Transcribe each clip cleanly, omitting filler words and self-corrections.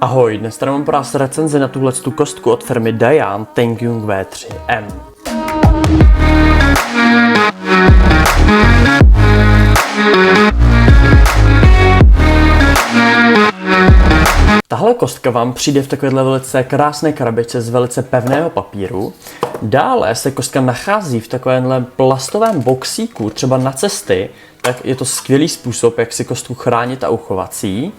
Ahoj, dnes tady mám pro vás recenzi na tuhletu kostku od firmy Dayan Tengyun V3M. Tahle kostka vám přijde v takovéhle velice krásné krabičce z velice pevného papíru. Dále se kostka nachází v takovémhle plastovém boxíku, třeba na cesty, tak je to skvělý způsob, jak si kostku chránit a uchovat si ji.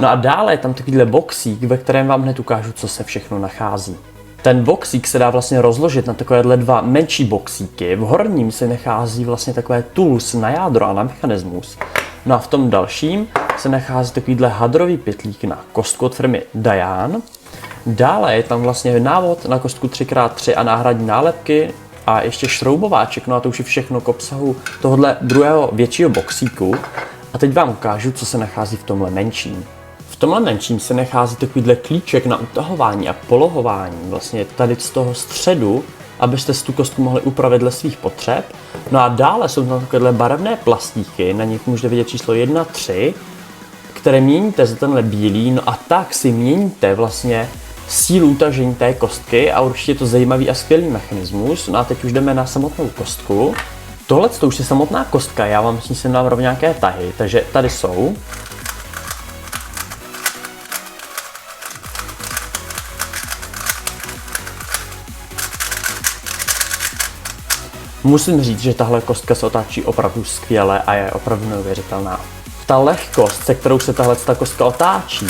No a dále je tam takovýhle boxík, ve kterém vám hned ukážu, co se všechno nachází. Ten boxík se dá vlastně rozložit na takovéhle dva menší boxíky. V horním se nachází vlastně takové tools na jádro a na mechanismus. No a v tom dalším se nachází takovýhle hadrový pytlík na kostku od firmy Dayan. Dále je tam vlastně návod na kostku 3x3 a náhradní nálepky a ještě šroubováček, no a to už je všechno k obsahu tohohle druhého většího boxíku. A teď vám ukážu, co se nachází v tomhle menším. V tomhle menším se nachází takovýhle klíček na utahování a polohování, vlastně tady z toho středu, abyste si tu kostku mohli upravit dle svých potřeb. No a dále jsou tam takovéhle barevné plastíky, na nich můžete vidět číslo 1, 3, které měníte za tenhle bílý, no a tak si měníte vlastně sílu utažení té kostky a určitě je to zajímavý a skvělý mechanismus. No a teď už jdeme na samotnou kostku. Tohle to už je samotná kostka, já vám s ní sem dám rovně nějaké tahy, takže tady jsou. Musím říct, že tahle kostka se otáčí opravdu skvěle a je opravdu neuvěřitelná. Ta lehkost, se kterou se tahle kostka otáčí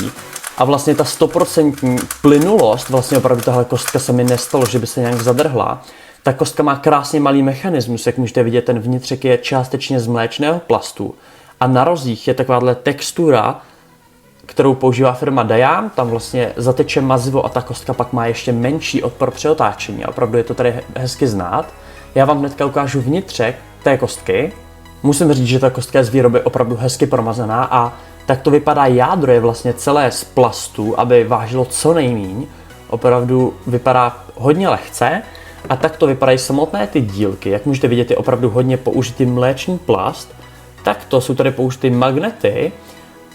a vlastně ta 100% plynulost, vlastně opravdu tahle kostka se mi nestalo, že by se nějak zadrhla. Ta kostka má krásně malý mechanismus, jak můžete vidět, ten vnitřek je částečně z mléčného plastu a na rozích je takováhle textura, kterou používá firma Dayan, tam vlastně zateče mazivo a ta kostka pak má ještě menší odpor při otáčení a opravdu je to tady hezky znát. Já vám hnedka ukážu vnitřek té kostky. Musím říct, že ta kostka je z výroby opravdu hezky promazaná a tak to vypadá, jádro je vlastně celé z plastu, aby vážilo co nejmíň. Opravdu vypadá hodně lehce a tak to vypadají samotné ty dílky. Jak můžete vidět, je opravdu hodně použitý mléčný plast. Takto jsou tady použity magnety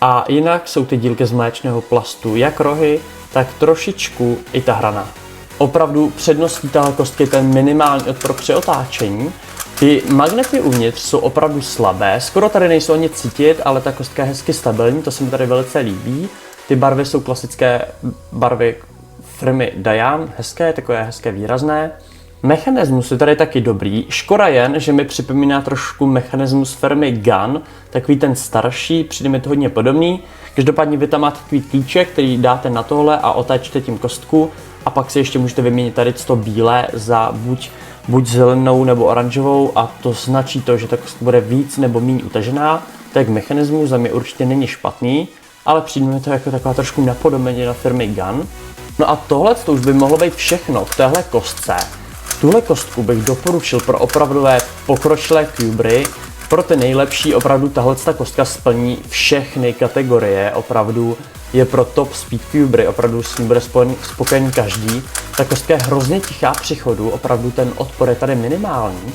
a jinak jsou ty dílky z mléčného plastu, jak rohy, tak trošičku i ta hrana. Opravdu předností téhle kostky je ten minimální odpor při otáčení. Ty magnety uvnitř jsou opravdu slabé, skoro tady nejsou ani cítit, ale ta kostka je hezky stabilní, to se mi tady velice líbí. Ty barvy jsou klasické barvy firmy Dayan, hezké, takové hezké výrazné. Mechanismus je tady taky dobrý, škoda jen, že mi připomíná trošku mechanismus firmy Gun, takový ten starší, přijde mi to hodně podobný. Každopádně vy tam máte takový klíček, který dáte na tohle a otáčíte tím kostku a pak si ještě můžete vyměnit tady to bílé za buď zelenou nebo oranžovou a to značí to, že ta kostka bude víc nebo méně utažená. Tak mechanismus za mě určitě není špatný, ale přijde mi to jako taková trošku napodobenina firmy Gun. No a tohle to už by mohlo být všechno k téhle kostce. Tuhle kostku bych doporučil pro opravdové pokročilé cubery. Pro ty nejlepší opravdu tahle kostka splní všechny kategorie, opravdu je pro top speed cubery, opravdu s ní bude spokojený každý. Ta kostka je hrozně tichá při chodu, opravdu ten odpor je tady minimální.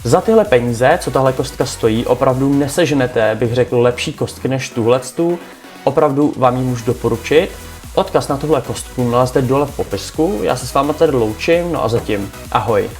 Za tyhle peníze, co tahle kostka stojí, opravdu neseženete, bych řekl, lepší kostky než tuhletu. Opravdu vám ji můžu doporučit. Odkaz na tuhle kostku naleznete dole v popisku, já se s váma tady loučím, no a zatím ahoj.